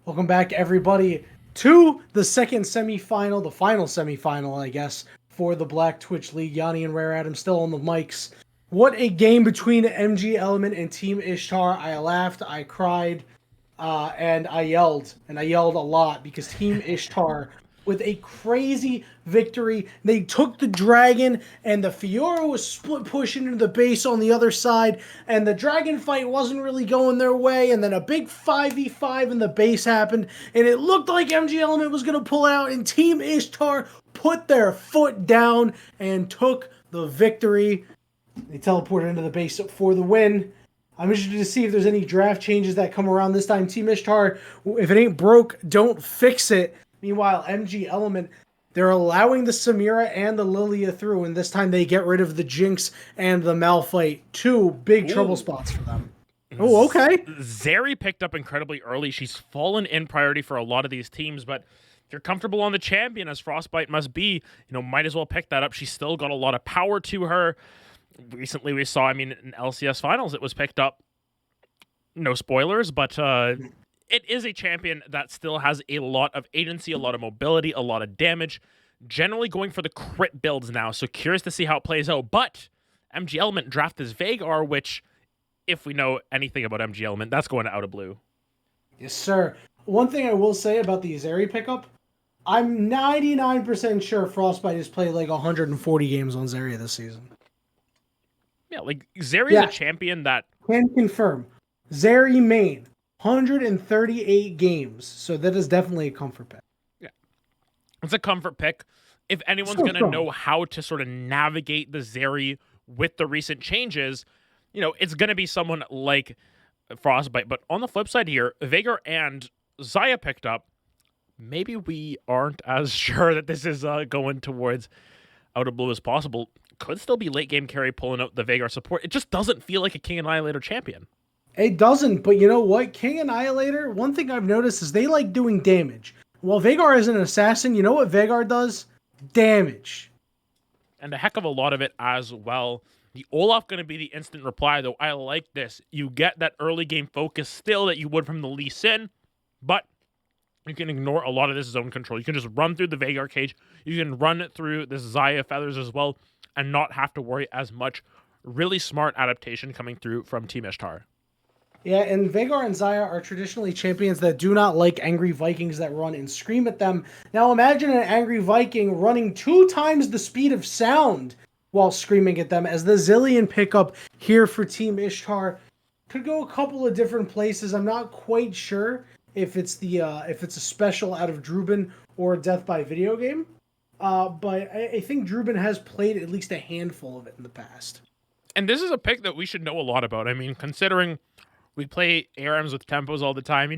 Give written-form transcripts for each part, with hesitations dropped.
Welcome back, everybody, to the second semifinal, the final semifinal, I guess, for the Black Twitch League. Yanni and RareAdam still on the mics. What a game between MG Element and Team Ishtar. I laughed, I cried, and I yelled a lot because Team Ishtar, with a crazy victory, they took the dragon, and the Fiora was split pushing into the base on the other side, and the dragon fight wasn't really going their way, and then a big 5v5 in the base happened, and it looked like MG Element was going to pull it out, and Team Ishtar put their foot down and took the victory. They teleported into the base for the win. I'm interested to see if there's any draft changes that come around this time. Team Ishtar, if it ain't broke, don't fix it. Meanwhile, MG Element, they're allowing the Samira and the Lilia through, and this time they get rid of the Jinx and the Malphite. Two big trouble spots for them. Oh, okay. Zeri picked up incredibly early. She's fallen in priority for a lot of these teams, but if you're comfortable on the champion, as Frostbite must be, might as well pick that up. She's still got a lot of power to her. Recently we saw, in LCS Finals, it was picked up. No spoilers, but it is a champion that still has a lot of agency, a lot of mobility, a lot of damage. Generally going for the crit builds now, so curious to see how it plays out. But MG Element draft this Veigar, which, if we know anything about MG Element, that's going out of blue. Yes, sir. One thing I will say about the Zeri pickup, I'm 99% sure Frostbite has played like 140 games on Zeri this season. Yeah, Zeri's a champion that... Can confirm. Zeri main, 138 games. So that is definitely a comfort pick. Yeah. It's a comfort pick. If anyone's going to know how to sort of navigate the Zeri with the recent changes, it's going to be someone like Frostbite. But on the flip side here, Veigar and Xayah picked up. Maybe we aren't as sure that this is going towards out of blue as possible. Could still be late game carry pulling out the Veigar support. It just doesn't feel like a King Annihilator champion. It doesn't, but you know what? King Annihilator, one thing I've noticed is they like doing damage. While Veigar is an assassin, you know what Veigar does? Damage. And a heck of a lot of it as well. The Olaf going to be the instant reply, though. I like this. You get that early game focus still that you would from the Lee Sin, but you can ignore a lot of this zone control. You can just run through the Veigar cage. You can run through this Xayah feathers as well and not have to worry as much. Really smart adaptation coming through from Team Ishtar. Yeah, and Veigar and Xayah are traditionally champions that do not like angry Vikings that run and scream at them. Now imagine an angry Viking running 2 times the speed of sound while screaming at them, as the Zilean pickup here for Team Ishtar could go a couple of different places. I'm not quite sure if it's a special out of Druben or Death by Video Game, but I think Druben has played at least a handful of it in the past. And this is a pick that we should know a lot about. Considering we play ARMs with tempos all the time,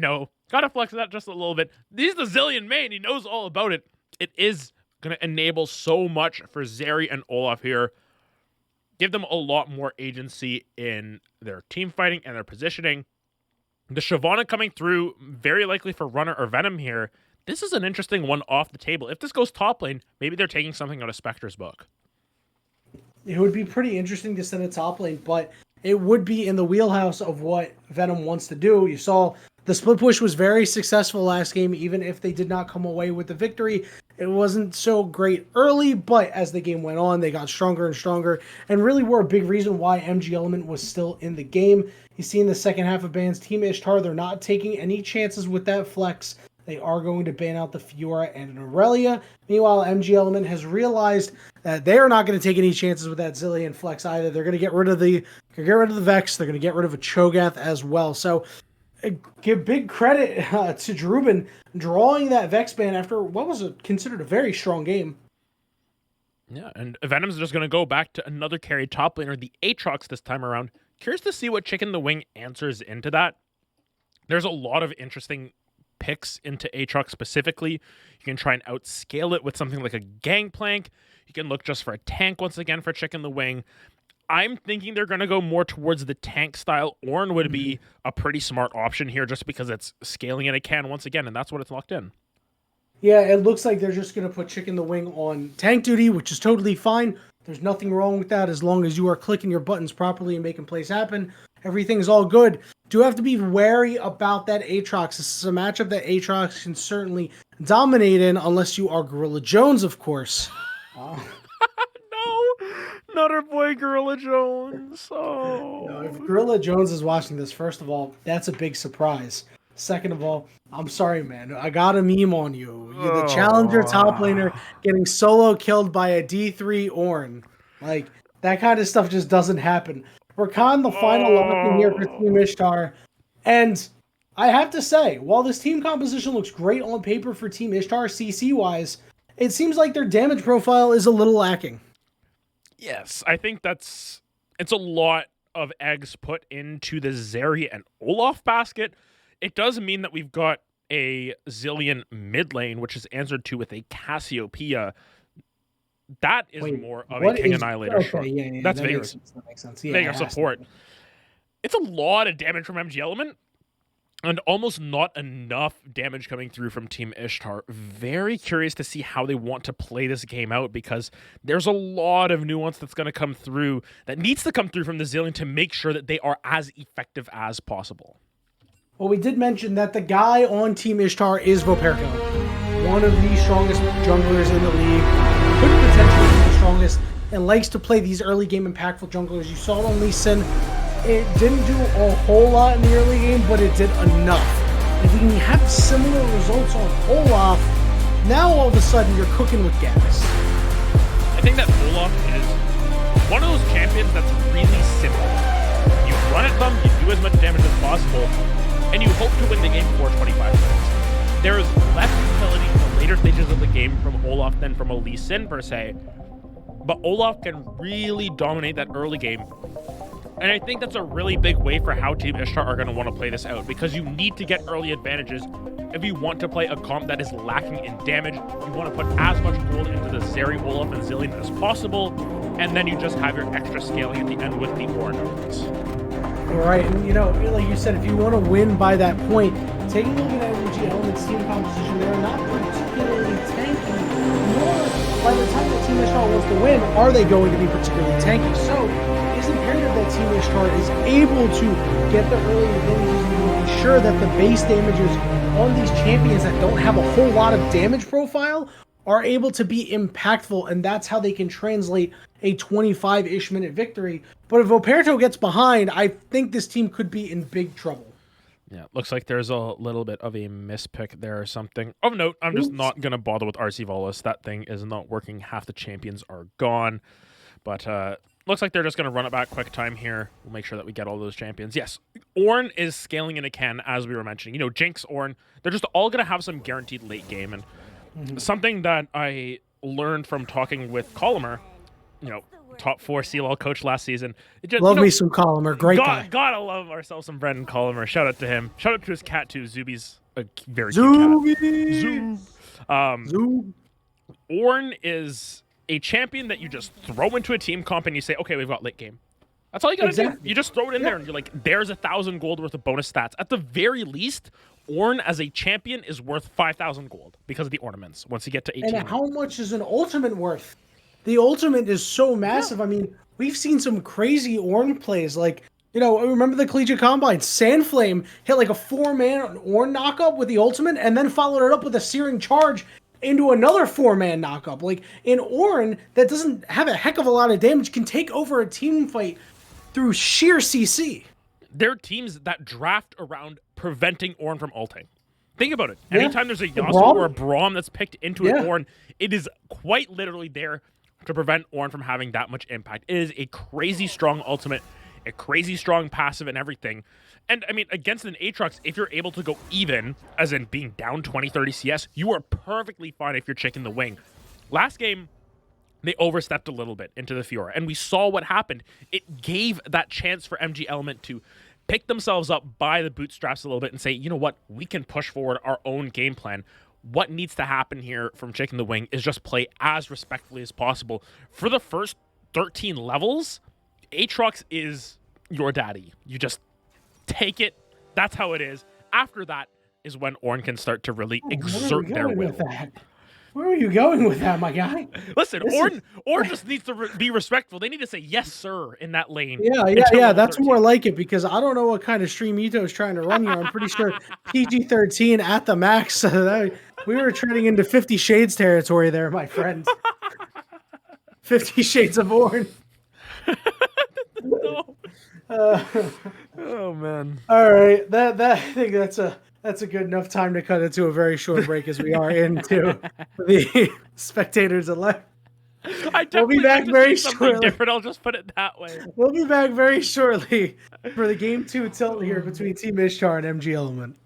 gotta flex that just a little bit. He's the Zilean main. He knows all about it. It is going to enable so much for Zeri and Olaf here. Give them a lot more agency in their team fighting and their positioning. The Shyvana coming through, very likely for Runner or Venom here. This is an interesting one off the table. If this goes top lane, maybe they're taking something out of Spectre's book. It would be pretty interesting to send a top lane, but it would be in the wheelhouse of what Venom wants to do. You saw the split push was very successful last game, even if they did not come away with the victory. It wasn't so great early, but as the game went on, they got stronger and stronger, and really were a big reason why MG Element was still in the game. You see in the second half of bans, Team Ishtar, they're not taking any chances with that flex. They are going to ban out the Fiora and Aurelia. Meanwhile, MG Element has realized that they are not going to take any chances with that Zilean flex either. They're going to get rid of the Vex. They're going to get rid of a Cho'Gath as well. So give big credit to Druben drawing that Vex ban after what was considered a very strong game. Yeah, and Venom's just going to go back to another carry top laner, the Aatrox this time around. Curious to see what Chicken the Wing answers into that. There's a lot of interesting picks into Aatrox specifically. You can try and outscale it with something like a Gangplank. You can look just for a tank once again for Chicken the Wing. I'm thinking they're going to go more towards the tank style. Ornn would be a pretty smart option here just because it's scaling in a can once again, and that's what it's locked in. Yeah, it looks like they're just going to put Chicken the Wing on tank duty, which is totally fine. There's nothing wrong with that as long as you are clicking your buttons properly and making plays happen. Everything's all good. do have to be wary about that Aatrox. This is a matchup that Aatrox can certainly dominate in, unless you are Gorilla Jones, of course. No, not our boy Gorilla Jones. No, if Oh. Gorilla Jones is watching this, first of all, that's a big surprise. Second of all, I'm sorry, man. I got a meme on you. You're the challenger top laner getting solo killed by a D3 Ornn. Like, that kind of stuff just doesn't happen. Rakan, the final lock-in here for Team Ishtar. And I have to say, while this team composition looks great on paper for Team Ishtar, CC-wise, it seems like their damage profile is a little lacking. Yes, I think it's a lot of eggs put into the Zeri and Olaf basket. It does mean that we've got a Zilean mid lane, which is answered to with a Cassiopeia. That is more of a King Annihilator short. Yeah, That's that Veigar. makes sense. That makes sense. Yeah, Veigar support. It's a lot of damage from MG Element, and almost not enough damage coming through from Team Ishtar. Very curious to see how they want to play this game out, because there's a lot of nuance that's going to come through, that needs to come through from the Zilean to make sure that they are as effective as possible. Well, we did mention that the guy on Team Ishtar is Voperko, one of the strongest junglers in the league, could potentially be the strongest, and likes to play these early game impactful junglers. You saw it on Lee Sin. It didn't do a whole lot in the early game, but it did enough. If we can have similar results on Olaf, now all of a sudden you're cooking with gas. I think that Olaf is one of those champions that's really simple. You run at them, you do as much damage as possible, and you hope to win the game for 25 minutes. There is less utility in the later stages of the game from Olaf than from a Lee Sin per se, but Olaf can really dominate that early game. And I think that's a really big way for how Team Ishtar are going to want to play this out, because you need to get early advantages if you want to play a comp that is lacking in damage. You want to put as much gold into the Zeri, Olaf, and Zilean as possible, and then you just have your extra scaling at the end with the Ornn elements. Right, and like you said, if you want to win by that point, taking a look at MG Element's team composition, they're not particularly tanky, nor by the time that Team Ishtar wants to win, are they going to be particularly tanky. So it's imperative that Team Ishtar is able to get the early advantages and ensure that the base damages on these champions that don't have a whole lot of damage profile are able to be impactful, and that's how they can translate a 25-ish minute victory. But if Voperto gets behind, I think this team could be in big trouble. Yeah, looks like there's a little bit of a mispick there or something. Of note, I'm just not going to bother with RC Volas. That thing is not working. Half the champions are gone. But looks like they're just going to run it back quick time here. We'll make sure that we get all those champions. Yes, Ornn is scaling in a can, as we were mentioning. Jinx, Ornn, they're just all going to have some guaranteed late game. And something that I learned from talking with Colomer, top 4 CLL coach last season. Love me some Colomer, great guy. Gotta love ourselves some Brendan Colomer. Shout out to him. Shout out to his cat too. Zuby's a very cute cat. Zoob. Ornn is a champion that you just throw into a team comp and you say, okay, we've got late game. That's all you gotta do. You just throw it in there and you're like, there's 1,000 gold worth of bonus stats. At the very least, Ornn as a champion is worth 5,000 gold because of the ornaments once you get to 18. And how much is an ultimate worth? The ultimate is so massive. Yeah. I mean, we've seen some crazy Ornn plays. Like, remember the Collegiate Combine? Sandflame hit like a 4-man Ornn knockup with the ultimate and then followed it up with a Searing Charge into another 4-man knockup. Like, an Ornn that doesn't have a heck of a lot of damage can take over a team fight through sheer CC. There are teams that draft around preventing Ornn from ulting. Think about it. Anytime there's a Yasuo or a Braum that's picked into an Ornn, it is quite literally there to prevent Ornn from having that much impact. It is a crazy strong ultimate, a crazy strong passive and everything. And, I mean, against an Aatrox, if you're able to go even, as in being down 20, 30 CS, you are perfectly fine if you're checking the wing. Last game, they overstepped a little bit into the Fiora, and we saw what happened. It gave that chance for MG Element to pick themselves up by the bootstraps a little bit and say, you know what, we can push forward our own game plan. What needs to happen here from Chicken the Wing is just play as respectfully as possible. For the first 13 levels, Aatrox is your daddy. You just take it. That's how it is. After that is when Ornn can start to really exert their will. Where are you going with that, my guy? Listen, This is- or just needs to be respectful. They need to say yes, sir, in that lane. Yeah, until level that's 13. more like it because I don't know what kind of stream Ito is trying to run here. I'm pretty sure PG-13 at the max. So we were treading into 50 Shades territory there, my friend. 50 Shades of Orange. No. Oh man. All right, that I think that's a good enough time to cut into a very short break as we are into the spectators elect. I definitely be back like to very see something shortly. different. I'll just put it that way. We'll be back very shortly for the game 2 tilt here between Team Ishtar and MG Element.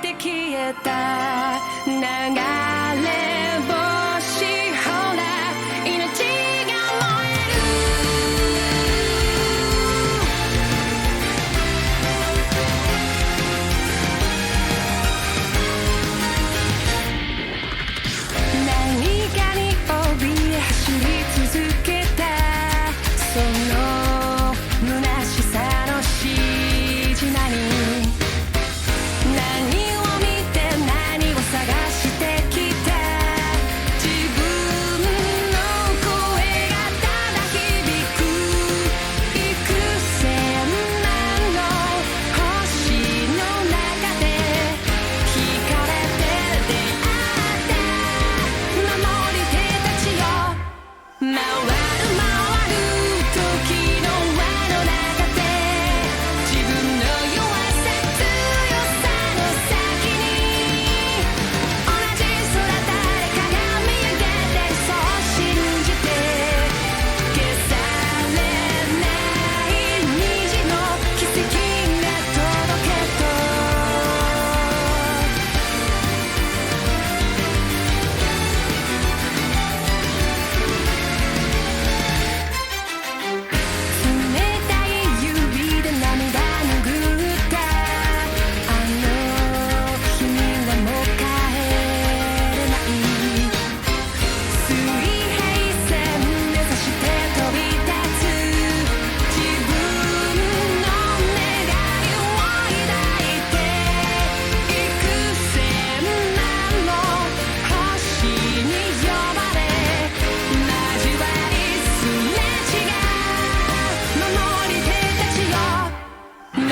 て消えた流れ星ほら命が燃える何かに怯え走り続けたその虚しさの指示何を見て何を探してきた自分の声がただ響く幾千万の星の中で惹かれて出会った守り手たちよ回る回る時の輪の中で自分の弱さ強さの先に同じ空誰かが見上げてそう信じて消されない虹の奇跡が届けと冷たい指で涙拭ったあの日にはもう帰れない水平線目指して飛び立つ自分の願いを抱いて幾千万の星に呼ばれ交わりすれ違う守り手たちよ回る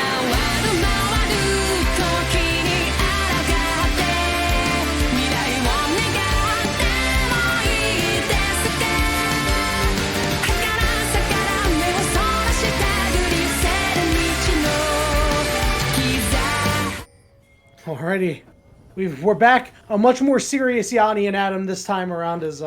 回る時に抗って未来を願ってもいいですか儚さから目をそらしたぐりせる道の膝 Alrighty, we're back. A much more serious Yanni and Adam this time around as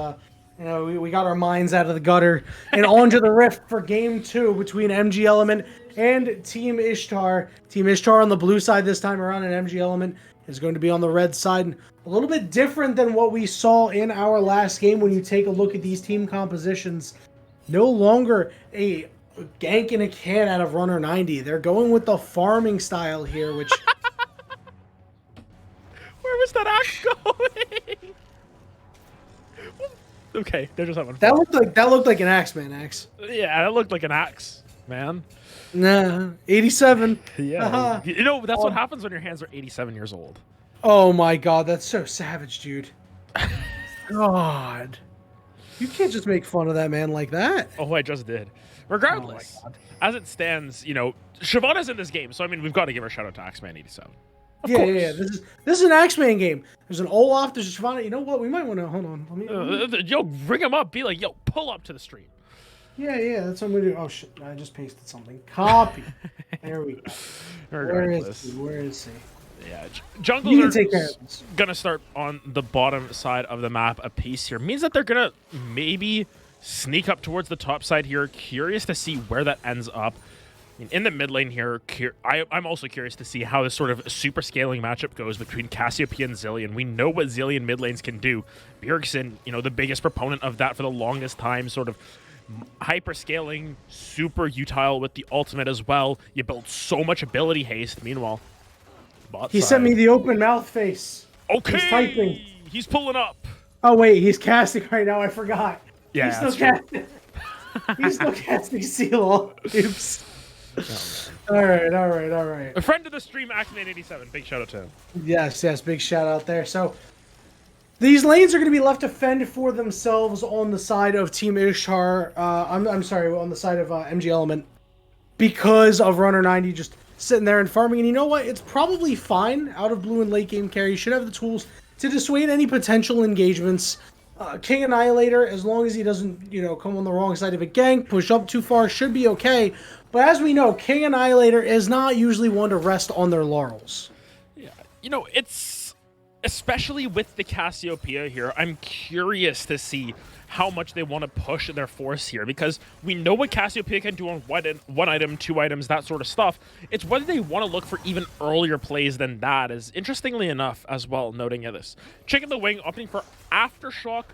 we got our minds out of the gutter and onto the rift for game 2 between MG Element and Team Ishtar. Team Ishtar on the blue side this time around, and MG Element is going to be on the red side. A little bit different than what we saw in our last game when you take a look at these team compositions. No longer a gank in a can out of Runner 90. They're going with the farming style here, which Where was that axe going? Okay, they're just having fun. that looked like an axe, man. Axe. Yeah, that looked like an axe, man. Nah, 87. Yeah. Haha. You know, that's what happens when your hands are 87 years old. Oh my god, that's so savage, dude. God. You can't just make fun of that man like that. Oh, I just did. Regardless, God. as it stands, you know, Shyvana's in this game, so I mean, we've got to give her a shout out to Axeman 87. Of Yeah, course. yeah, yeah. This is an Axeman game. There's an Olaf, there's a Shyvana. You know what? We might want to hold on. Let me, Yo, bring him up. Be like, yo, pull up to the stream. yeah, that's what I'm gonna do. Oh shit, I just pasted something. Copy. There we go. Where is he? Where is he? Yeah, You Junglers can are take care of this. gonna start on the bottom side of the map a piece here. Means that they're gonna maybe sneak up towards the top side here. Curious to see where that ends up. I mean, in the mid lane here, I'm also curious to see how this sort of super scaling matchup goes between Cassiopeia and Zillion. We know what Zillion mid lanes can do. Bjergsen, you know, the biggest proponent of that for the longest time, sort of hyper scaling, super utile with the ultimate as well. You build so much ability haste. Meanwhile, bot He side. sent me the open mouth face. Okay, He's typing. He's pulling up. Oh wait, he's casting right now. I forgot. Yeah, he's still that's casting. He's still casting Seal. Oops. All right. A friend of the stream, Axeman87. Big shout out to him. Yes, big shout out there. So these lanes are going to be left to fend for themselves on the side of Team Ishtar. I'm sorry, on the side of MG Element, because of Runner 90 just sitting there and farming. And you know what? It's probably fine out of blue and late game carry. You should have the tools to dissuade any potential engagements. King Annihilator, as long as he doesn't, come on the wrong side of a gank, push up too far, should be okay. But as we know, King Annihilator is not usually one to rest on their laurels. Yeah, it's especially with the Cassiopeia here, I'm curious to see how much they want to push their force here, because we know what Cassiopeia can do on one item, 2 items, that sort of stuff. It's whether they want to look for even earlier plays than that, is interestingly enough as well, noting this. Chicken the Wing opting for Aftershock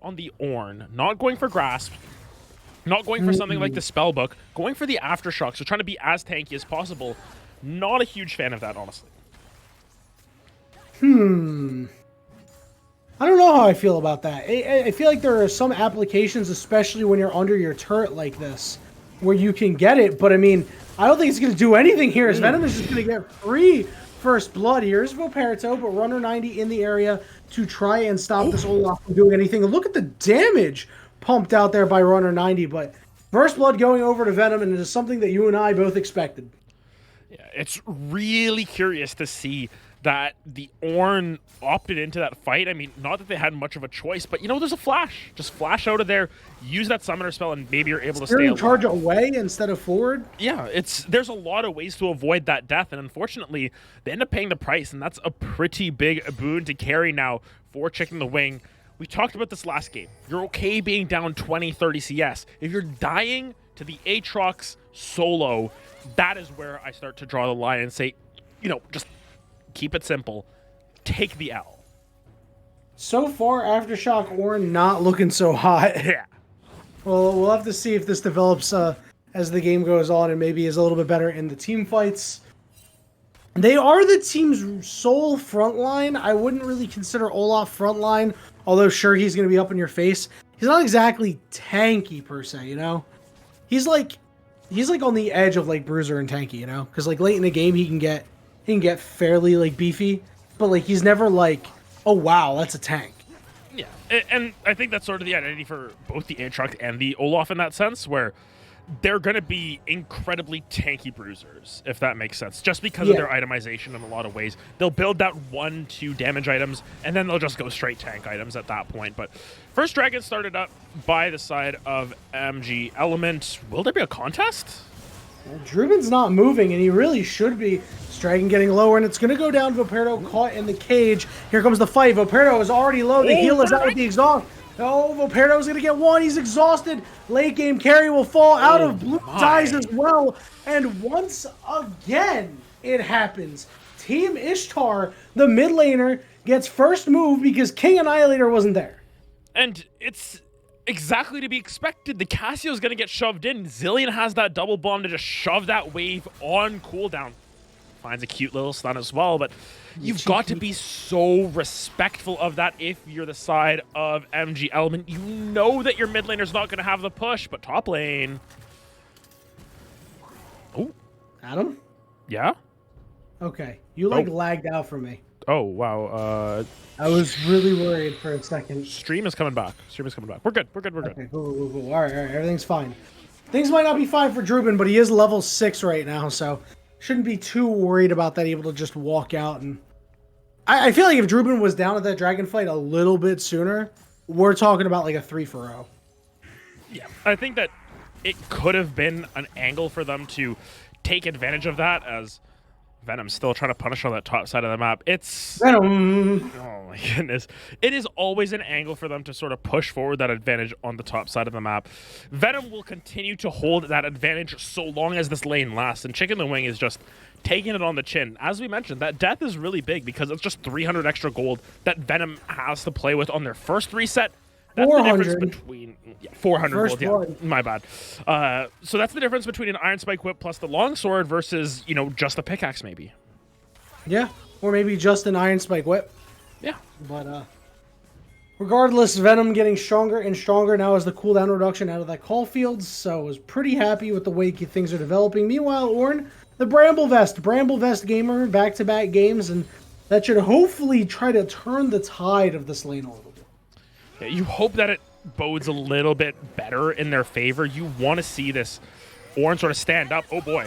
on the Ornn, not going for Grasp, not going for something like the Spellbook, going for the Aftershock, so trying to be as tanky as possible. Not a huge fan of that, honestly. I don't know how I feel about that. I feel like there are some applications, especially when you're under your turret like this, where you can get it. But I mean, I don't think it's going to do anything here. As Venom is just going to get free first blood. Here's Voperto, but Runner 90 in the area to try and stop this Olaf from doing anything. And look at the damage pumped out there by Runner 90. But first blood going over to Venom, and it is something that you and I both expected. Yeah, it's really curious to see that the Ornn opted into that fight. I mean, not that they had much of a choice, but, you know, there's a flash. Just flash out of there, use that summoner spell, and maybe you're able to stay alive. Charge away instead of forward? Yeah, there's a lot of ways to avoid that death, and unfortunately, they end up paying the price, and that's a pretty big boon to carry now for Chicken the Wing. We talked about this last game. You're okay being down 20, 30 CS. If you're dying to the Aatrox solo, that is where I start to draw the line and say, you know, just keep it simple. Take the L. So far, Aftershock Ornn not looking so hot. Yeah. Well, we'll have to see if this develops as the game goes on and maybe is a little bit better in the team fights. They are the team's sole frontline. I wouldn't really consider Olaf frontline, although sure, he's going to be up in your face. He's not exactly tanky per se, you know? He's like on the edge of like Bruiser and tanky, you know? Because like late in the game, he can get fairly like beefy, but like he's never like, oh wow, that's a tank. Yeah, and I think that's sort of the identity for both the Aatrox and the Olaf in that sense, where they're going to be incredibly tanky bruisers, if that makes sense, just because of their itemization in a lot of ways. They'll build that 1-2 damage items, and then they'll just go straight tank items at that point. But first Dragon started up by the side of MG Element. Will there be a contest? Druben's not moving, and he really should be. Dragon getting lower, and it's going to go down. Voperto caught in the cage. Here comes the fight. Voperto is already low. The heal is out with the exhaust. Oh, Voperto's going to get one. He's exhausted. Late game carry will fall out of blue dies as well. And once again, it happens. Team Ishtar, the mid laner, gets first move because King Annihilator wasn't there. And it's exactly to be expected. The Cassio's going to get shoved in. Zillion has that double bomb to just shove that wave on cooldown. Finds a cute little stun as well, but you've got to be so respectful of that if you're the side of MG Element. You know that your mid laner's not going to have the push, but top lane. Oh. Adam? Yeah? Okay. You lagged out for me. Oh, wow. I was really worried for a second. Stream is coming back. We're good. We're good. Okay, cool. All right. Everything's fine. Things might not be fine for Druben, but he is level 6 right now, so shouldn't be too worried about that, able to just walk out. And I feel like if Druben was down at that dragon fight a little bit sooner, we're talking about like a 3-for-0. Yeah, I think that it could have been an angle for them to take advantage of that, as Venom's still trying to punish on that top side of the map. It's Venom. Oh my goodness. It is always an angle for them to sort of push forward that advantage on the top side of the map. Venom will continue to hold that advantage so long as this lane lasts, and Chicken the Wing is just taking it on the chin. As we mentioned, that death is really big because it's just 300 extra gold that Venom has to play with on their first reset. That's the difference between 400 gold. Yeah, my bad. So that's the difference between an Iron Spike Whip plus the longsword versus, you know, just a pickaxe maybe. Yeah, or maybe just an Iron Spike Whip. Yeah. But regardless, Venom getting stronger and stronger now as the cooldown reduction out of that call field. So I was pretty happy with the way things are developing. Meanwhile, Ornn, the Bramble Vest gamer, back-to-back games, and that should hopefully try to turn the tide of this lane a little bit. You hope that it bodes a little bit better in their favor. You want to see this Ornn sort of stand up. Oh boy.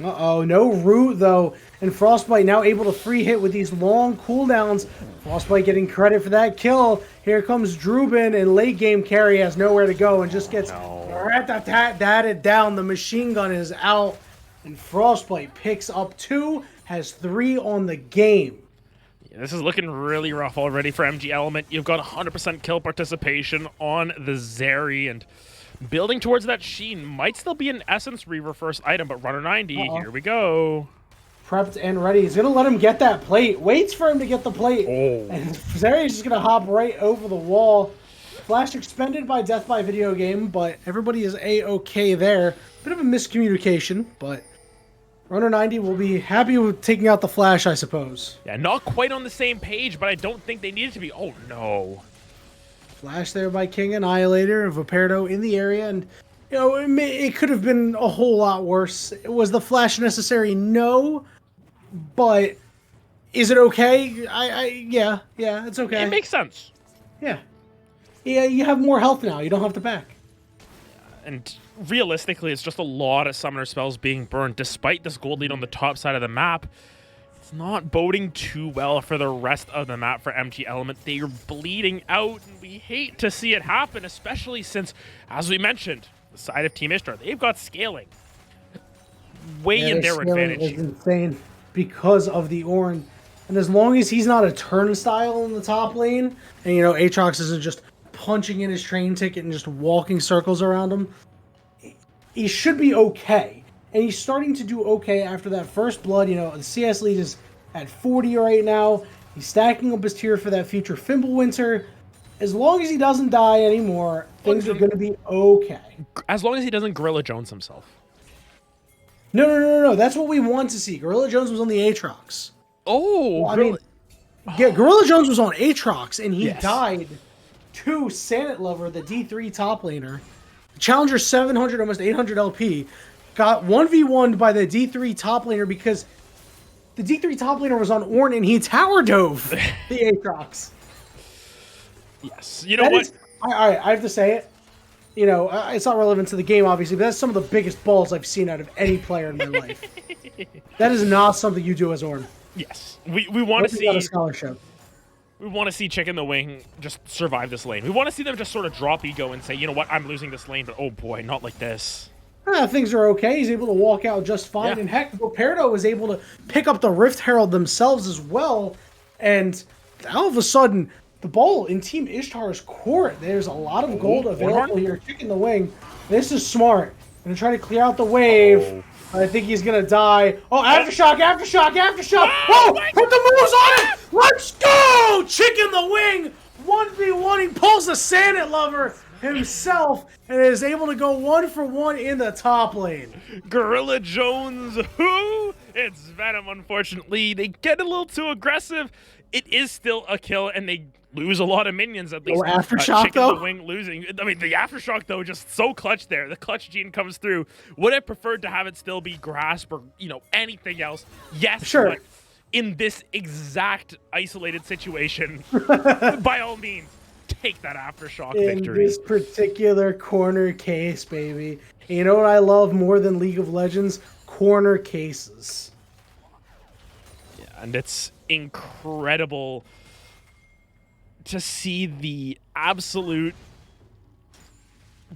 Uh-oh, no root though. And Frostbite now able to free hit with these long cooldowns. Frostbite getting credit for that kill. Here comes Druben, and late game carry has nowhere to go and just gets rat-tat-tat-tatted down. The machine gun is out, and Frostbite picks up 2, has 3 on the game. This is looking really rough already for MG Element. You've got 100% kill participation on the Zeri, and building towards that Sheen might still be an Essence Reaver first item, but Runner 90, here we go. Prepped and ready. He's going to let him get that plate. Waits for him to get the plate. Oh. And Zeri's just going to hop right over the wall. Flash expended by Death by Video Game, but everybody is A-okay there. Bit of a miscommunication, but Runner 90 will be happy with taking out the Flash, I suppose. Yeah, not quite on the same page, but I don't think they needed to be. Oh, no. Flash there by King Annihilator, Vaperdo in the area, and you know it could have been a whole lot worse. Was the Flash necessary? No, but is it okay? Yeah, it's okay. It makes sense. Yeah, you have more health now. You don't have to back. And realistically, it's just a lot of summoner spells being burned, despite this gold lead on the top side of the map. It's not boding too well for the rest of the map for MG Element. They are bleeding out, and we hate to see it happen, especially since, as we mentioned, the side of Team Ishtar, they've got scaling way in their advantage. Is insane because of the Ornn, and as long as he's not a turnstile in the top lane, and you know Aatrox isn't just punching in his train ticket and just walking circles around him, he should be okay. And he's starting to do okay after that first blood. You know, the CS lead is at 40 right now. He's stacking up his tier for that future Fimbulwinter. As long as he doesn't die anymore, things are going to be okay. As long as he doesn't Gorilla Jones himself. No. That's what we want to see. Gorilla Jones was on the Aatrox. Oh, well, I mean, yeah, Gorilla Jones was on Aatrox, and he died to Sanet Lover, the D3 top laner. Challenger 700, almost 800 LP. Got 1v1'd by the D3 top laner because the D3 top laner was on Ornn and he tower dove the Aatrox. Yes. You know what? I have to say it. You know, it's not relevant to the game, obviously, but that's some of the biggest balls I've seen out of any player in my life. That is not something you do as Ornn. Yes. We want to see a scholarship. We want to see Chicken the Wing just survive this lane. We want to see them just sort of drop ego and say, you know what, I'm losing this lane, but oh boy, not like this. Things are okay. He's able to walk out just fine. Yeah. And heck, Vaperdo was able to pick up the Rift Herald themselves as well. And all of a sudden, the ball in Team Ishtar's court. There's a lot of gold available here. Chicken the Wing. This is smart. Gonna try to clear out the wave. I think he's gonna die. Oh, Aftershock! Whoa! Put the moves on it! Let's go! Chicken the Wing! 1v1. He pulls the Sanet Lover himself and is able to go 1-for-1 in the top lane. Gorilla Jones, who? It's Venom, unfortunately. They get a little too aggressive. It is still a kill, and they lose a lot of minions, at least. Aftershock, Chicken though? the Wing losing. I mean, the Aftershock, though, just so clutch there. The clutch gene comes through. Would have preferred to have it still be Grasp or, you know, anything else. Yes, sure. But in this exact isolated situation, by all means, take that Aftershock victory. In this particular corner case, baby. And you know what I love more than League of Legends? Corner cases. Yeah, and it's incredible to see the absolute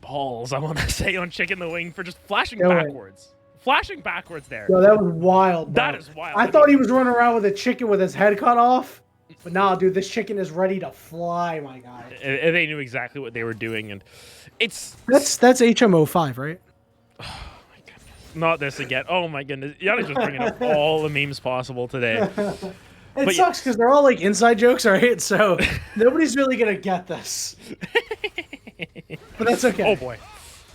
balls, I want to say, on Chicken the Wing for just flashing backwards. Flashing backwards there. Yo, that was wild. That is wild. I thought he was running around with a chicken with his head cut off. But nah, dude, this chicken is ready to fly, my guy. And they knew exactly what they were doing, and it's... That's HMO5, right? Oh, my goodness. Not this again. Oh, my goodness. Yanni's just bringing up all the memes possible today. It sucks because they're all like inside jokes, right? So nobody's really going to get this. But that's okay. Oh, boy.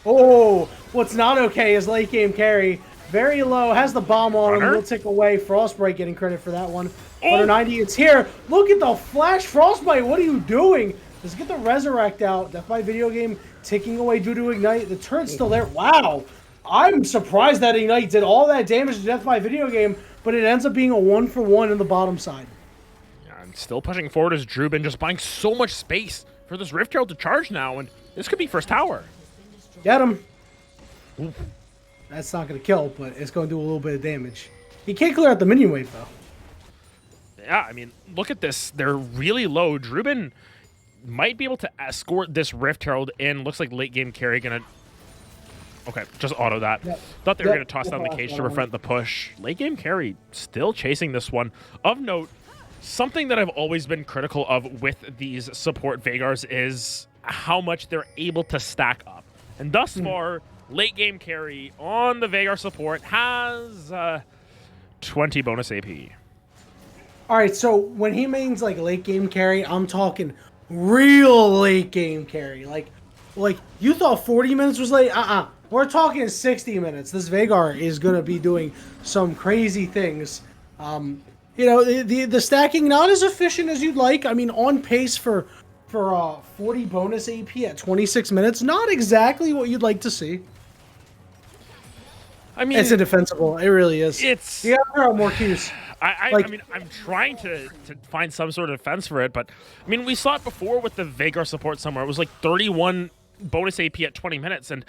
Oh, what's not okay is late game carry. Very low, has the bomb on him, will tick away. Frostbite getting credit for that one. 190, it's here. Look at the flash, Frostbite, what are you doing? Let's get the Resurrect out. Death by Video Game ticking away due to Ignite. The turret's still there. Wow. I'm surprised that Ignite did all that damage to Death by Video Game, but it ends up being a 1-for-1 in the bottom side. Yeah, I'm still pushing forward as Drubin just buying so much space for this Rift Herald to charge now, and this could be first tower. Get him. Oof. That's not going to kill, but it's going to do a little bit of damage. He can't clear out the minion wave, though. Yeah, I mean, look at this. They're really low. Drubin might be able to escort this Rift Herald in. Looks like late game carry going to... Okay, just auto that. Yep. Thought they were going to toss down the cage to prevent the push. Late game carry still chasing this one. Of note, Something that I've always been critical of with these support Vegars is how much they're able to stack up. And thus far, late game carry on the Veigar support has 20 bonus AP. All right, so when he means like late game carry, I'm talking real late game carry. Like you thought 40 minutes was late? We're talking 60 minutes. This Veigar is gonna be doing some crazy things. You know, the stacking not as efficient as you'd like. I mean, on pace for 40 bonus AP at 26 minutes, not exactly what you'd like to see. I mean, it's indefensible. It really is. You gotta throw out more cues. I mean, I'm trying to find some sort of defense for it, but I mean, we saw it before with the Veigar support somewhere. It was like 31 bonus AP at 20 minutes, and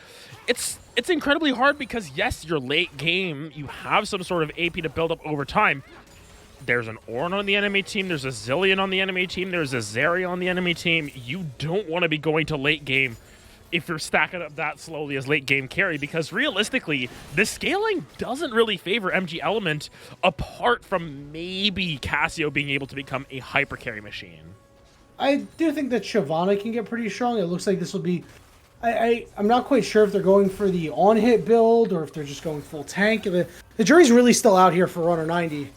it's incredibly hard because yes, you're late game, you have some sort of AP to build up over time. There's an Ornn on the enemy team, there's a Zillion on the enemy team, there's a Zeri on the enemy team. You don't want to be going to late game if you're stacking up that slowly as late game carry, because realistically, the scaling doesn't really favor MG Element apart from maybe Cassio being able to become a hyper carry machine. I do think that Shyvana can get pretty strong. It looks like this will be... I'm not quite sure if they're going for the on-hit build or if they're just going full tank. The jury's really still out here for Runner 90.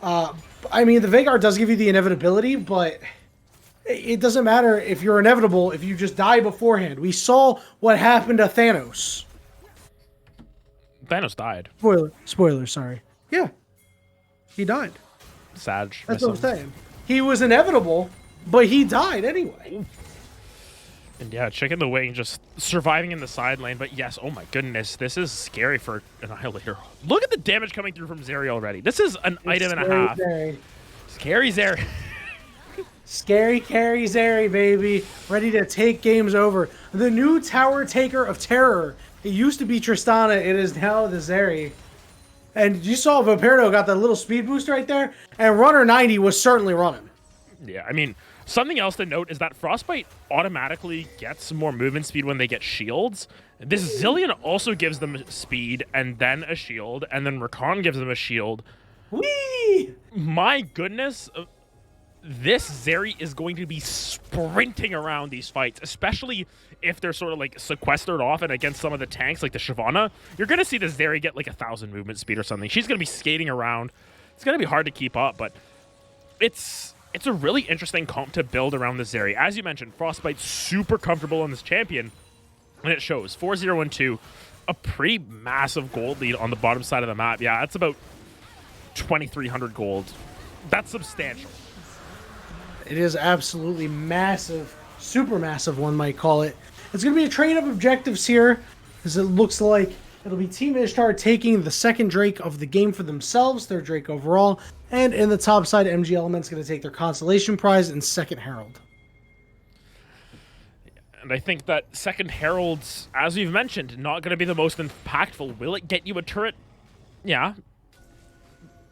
I mean, the Veigar does give you the inevitability, but it doesn't matter if you're inevitable if you just die beforehand. We saw what happened to Thanos. Thanos died. Spoiler, sorry. Yeah. He died. Sad. That's what I'm saying. He was inevitable, but he died anyway. And yeah, Chicken the Wing just surviving in the side lane. But yes, oh my goodness, this is scary for Annihilator. Look at the damage coming through from Zeri already. This is an item and a half. Zeri. Scary Zeri. Scary carry Zeri, baby. Ready to take games over. The new tower taker of terror. It used to be Tristana. It is now the Zeri. And you saw Vampiro got that little speed boost right there. And Runner 90 was certainly running. Yeah, I mean, something else to note is that Frostbite automatically gets more movement speed when they get shields. This Zillion also gives them speed and then a shield, and then Rakan gives them a shield. Whee! My goodness, this Zeri is going to be sprinting around these fights, especially if they're sort of like sequestered off and against some of the tanks like the Shyvana. You're going to see the Zeri get like 1,000 movement speed or something. She's going to be skating around. It's going to be hard to keep up, but it's a really interesting comp to build around the Zeri. As you mentioned, Frostbite's super comfortable on this champion, and it shows. 4-0-1-2, a pretty massive gold lead on the bottom side of the map. Yeah, that's about 2,300 gold. That's substantial. It is absolutely massive, super massive, one might call it. It's going to be a trade of objectives here, as it looks like it'll be Team Ishtar taking the second Drake of the game for themselves, their Drake overall, and in the top side, MG Element's going to take their Constellation Prize and second Herald. And I think that second Herald's, as we've mentioned, not going to be the most impactful. Will it get you a turret? Yeah.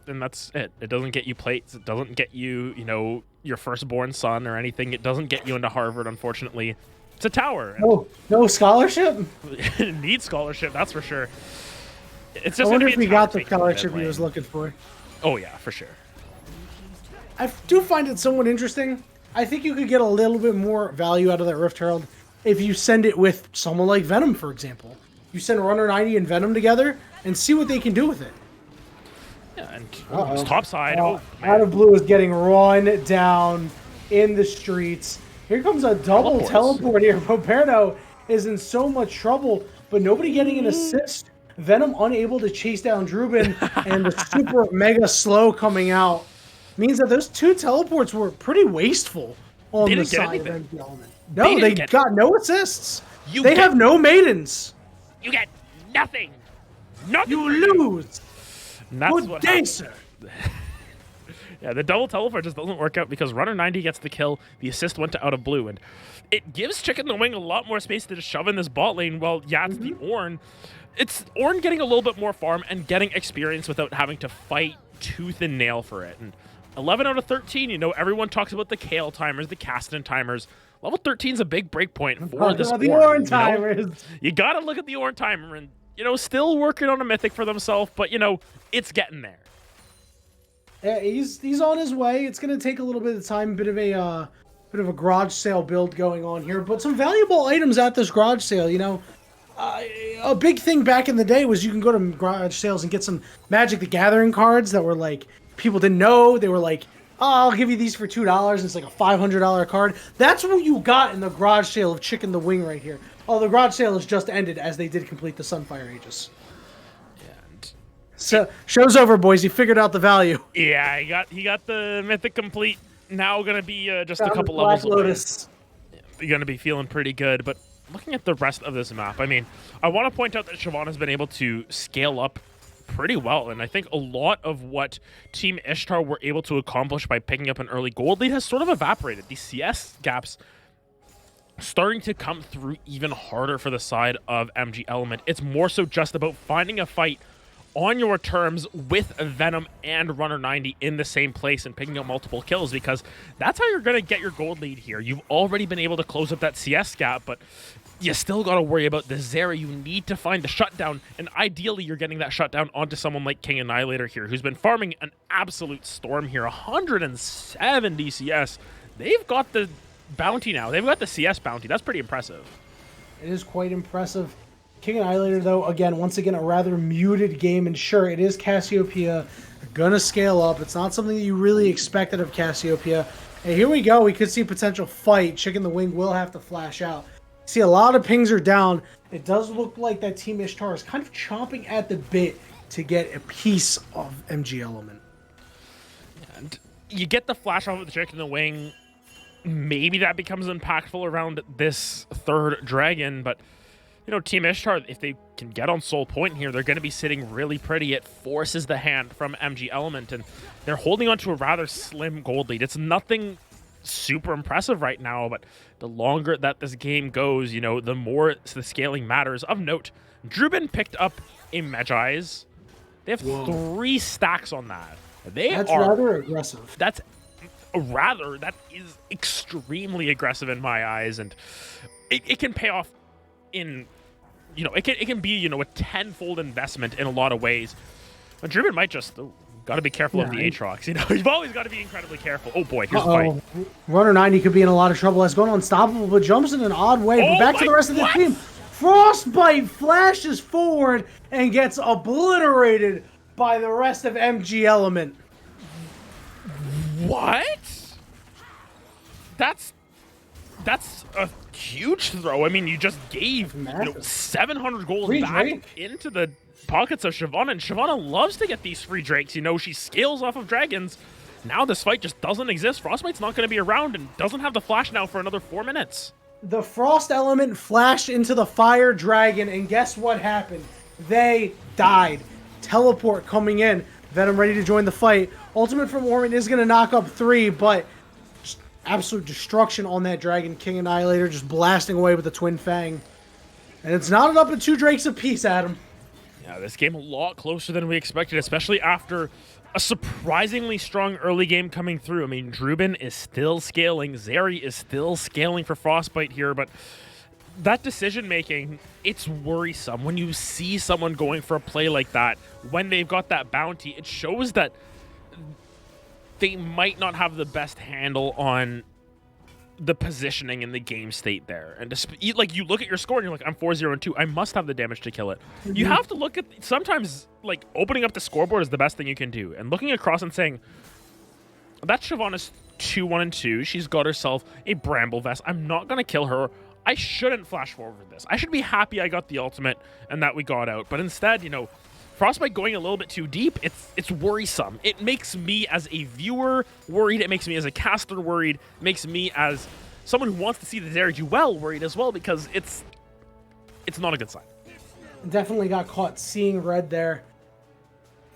Then that's it. It doesn't get you plates. It doesn't get you, you know, your firstborn son or anything. It doesn't get you into Harvard, unfortunately. It's a tower. No scholarship? It needs scholarship, that's for sure. It's just I wonder if he got the scholarship he was looking for. Oh yeah, for sure. I do find it somewhat interesting. I think you could get a little bit more value out of that Rift Herald if you send it with someone like Venom, for example. You send Runner 90 and Venom together and see what they can do with it. Yeah, and it's top side. Out of Blue is getting run down in the streets. Here comes a double teleport here. Vampiro is in so much trouble, but nobody getting an assist. Venom unable to chase down Drubin, and the super mega slow coming out means that those two teleports were pretty wasteful on the side of MG Element. No, they got no assists. They have no maidens. You get nothing. Nothing. You lose. Good day, sir. Yeah, the double teleport just doesn't work out because Runner 90 gets the kill. The assist went to Out of Blue, and it gives Chicken the Wing a lot more space to just shove in this bot lane. Well, yeah, it's the Ornn. It's Ornn getting a little bit more farm and getting experience without having to fight tooth and nail for it. And 11 out of 13, you know, everyone talks about the Kale timers, the Caston timers. Level 13 is a big break point for this the Ornn timers. You got to look at the Ornn timer and, you know, still working on a mythic for themselves, but, you know, it's getting there. Yeah, he's on his way. It's gonna take a little bit of time, bit of a garage sale build going on here, but some valuable items at this garage sale. A big thing back in the day was you can go to garage sales and get some Magic the Gathering cards that were like people didn't know. They were like, oh, I'll give you these for $2. And it's like a $500 card. That's what you got in the garage sale of Chicken the Wing right here. Oh, the garage sale has just ended as they did complete the Sunfire Aegis. So show's over, boys. You figured out the value. Yeah, he got the Mythic complete. Now gonna be just Found a couple the Black levels away. Lotus. You're gonna be feeling pretty good. But looking at the rest of this map, I mean, I want to point out that Siobhan has been able to scale up pretty well, and I think a lot of what Team Ishtar were able to accomplish by picking up an early gold lead has sort of evaporated. These CS gaps starting to come through even harder for the side of MG Element. It's more so just about finding a fight on your terms with Venom and Runner 90 in the same place and picking up multiple kills, because that's how you're going to get your gold lead here. You've already been able to close up that CS gap, but you still got to worry about the Zera. You need to find the shutdown, and ideally you're getting that shutdown onto someone like King Annihilator here, who's been farming an absolute storm here. 170 CS. They've got the bounty now. They've got the CS bounty. That's pretty impressive. It is quite impressive. King Annihilator, though, again, once again, a rather muted game. And sure, it is Cassiopeia. They're going to scale up. It's not something that you really expected of Cassiopeia. And here we go. We could see a potential fight. Chicken the Wing will have to flash out. See, a lot of pings are down. It does look like that Team Ishtar is kind of chomping at the bit to get a piece of MG Element. And you get the flash off of the Chicken the Wing. Maybe that becomes impactful around this third dragon, but Team Ishtar, if they can get on Soul Point here, they're going to be sitting really pretty. It forces the hand from MG Element, and they're holding on to a rather slim gold lead. It's nothing super impressive right now, but the longer that this game goes, the more the scaling matters. Of note, Drubin picked up a Magi's. They have 3 stacks on that. That's rather aggressive. That is extremely aggressive in my eyes, and it can pay off in, it can be, a tenfold investment in a lot of ways. But Drubin might just, got to be careful of the Aatrox. You've always got to be incredibly careful. Oh boy, here's the fight. Runner 90 could be in a lot of trouble. That's going unstoppable, but jumps in an odd way. But back to the rest of the team. Frostbite flashes forward and gets obliterated by the rest of MG Element. What? That's a huge throw. I mean, you just gave 700 gold free back Drake into the pockets of Shyvana, and Shyvana loves to get these free Drakes. She scales off of dragons. Now this fight just doesn't exist. Frostbite's not going to be around and doesn't have the flash now for another 4 minutes. The Frost Element flashed into the Fire Dragon, and guess what happened? They died. Teleport coming in. Venom ready to join the fight. Ultimate from Orman is going to knock up 3, but absolute destruction on that Dragon. King Annihilator just blasting away with the Twin Fang. And it's knotted up in 2 Drakes apiece, Adam. Yeah, this game a lot closer than we expected, especially after a surprisingly strong early game coming through. I mean, Drubin is still scaling. Zeri is still scaling for Frostbite here, but that decision-making, it's worrisome. When you see someone going for a play like that, when they've got that bounty, it shows that they might not have the best handle on the positioning in the game state there. And like, you look at your score and you're like, I'm 4-0-2. I must have the damage to kill it. Mm-hmm. You have to look at, sometimes, like, opening up the scoreboard is the best thing you can do. And looking across and saying, that Shyvana's 2-1-2. She's got herself a Bramble Vest. I'm not going to kill her. I shouldn't flash forward this. I should be happy I got the ultimate and that we got out. But instead, Frostbite going a little bit too deep, it's worrisome. It makes me as a viewer worried. It makes me as a caster worried. It makes me as someone who wants to see the Zeri do well worried as well, because it's not a good sign. Definitely got caught seeing red there.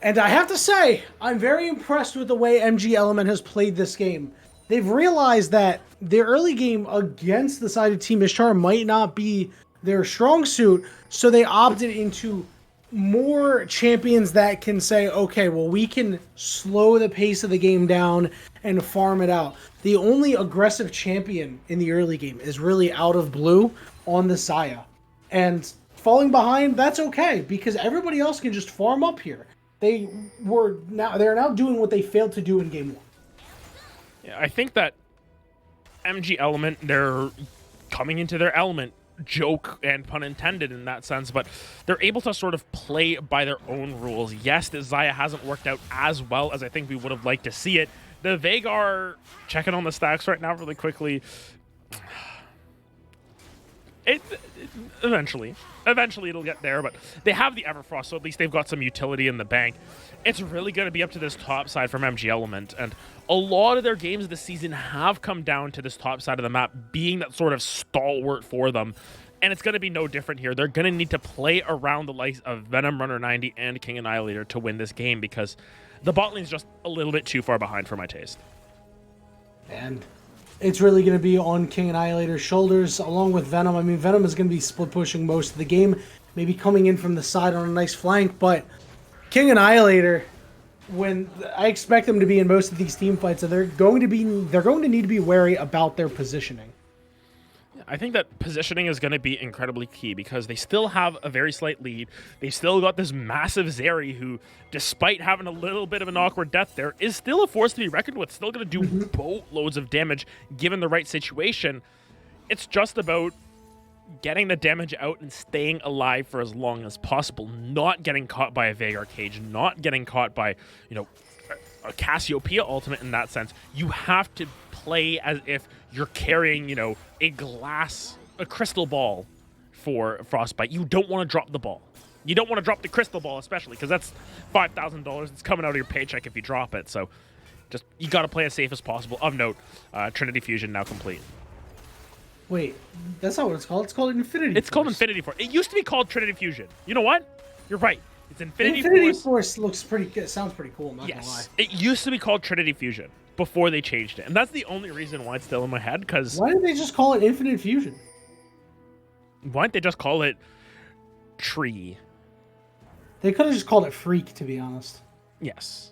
And I have to say, I'm very impressed with the way MG Element has played this game. They've realized that their early game against the side of Team Ishtar might not be their strong suit, so they opted into more champions that can say, okay, well, we can slow the pace of the game down and farm it out. The only aggressive champion in the early game is really out of blue on the Saya. And falling behind, that's okay, because everybody else can just farm up here. they're now doing what they failed to do in game 1. Yeah, I think that MG Element, they're coming into their element, joke and pun intended in that sense, but they're able to sort of play by their own rules. Yes, the Xayah hasn't worked out as well as I think we would have liked to see it. The Veigar, checking on the stacks right now really quickly. Eventually it'll get there, but they have the Everfrost, so at least they've got some utility in the bank. It's really going to be up to this top side from MG Element, and a lot of their games this season have come down to this top side of the map being that sort of stalwart for them, and it's going to be no different here. They're going to need to play around the likes of Venom, Runner 90, and King Annihilator to win this game, because the bot lane's just a little bit too far behind for my taste. And it's really going to be on King Annihilator's shoulders, along with Venom. I mean, Venom is going to be split pushing most of the game, maybe coming in from the side on a nice flank, but King Annihilator, when I expect them to be in most of these team fights, so they're going to need to be wary about their positioning. I think that positioning is going to be incredibly key because they still have a very slight lead. They still got this massive Zeri who, despite having a little bit of an awkward death there, is still a force to be reckoned with. Still going to do boatloads of damage given the right situation. It's just about getting the damage out and staying alive for as long as possible. Not getting caught by a Veigar cage. Not getting caught by, a Cassiopeia ultimate in that sense. You have to play as if you're carrying, a crystal ball for Frostbite. You don't want to drop the ball. You don't want to drop the crystal ball, especially, because that's $5,000. It's coming out of your paycheck if you drop it. So you got to play as safe as possible. Of note, Trinity Fusion now complete. Wait, that's not what it's called. It's called Infinity Force. It's called Infinity Force. It used to be called Trinity Fusion. You know what? You're right. It's Infinity Force looks pretty good. Sounds pretty cool, I'm not gonna lie. It used to be called Trinity Fusion before they changed it. And that's the only reason why it's still in my head, because why did they just call it Infinite Fusion? Why didn't they just call it Tree? They could have just called it Freak, to be honest. Yes.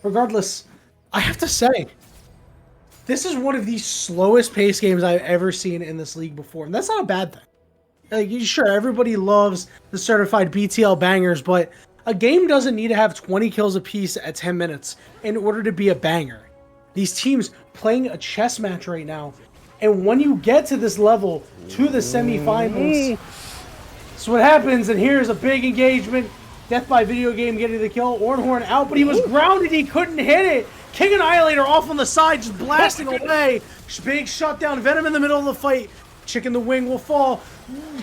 Regardless, I have to say, this is one of the slowest pace games I've ever seen in this league before. And that's not a bad thing. Like, sure, everybody loves the certified BTL bangers, but a game doesn't need to have 20 kills apiece at 10 minutes in order to be a banger. These teams playing a chess match right now, and when you get to this level, to the semifinals, that's what happens, and here's a big engagement. Death by video game getting the kill. Ornhorn out, but he was grounded, he couldn't hit it. King Annihilator off on the side, just blasting away. Big shutdown, Venom in the middle of the fight. Chicken the wing will fall.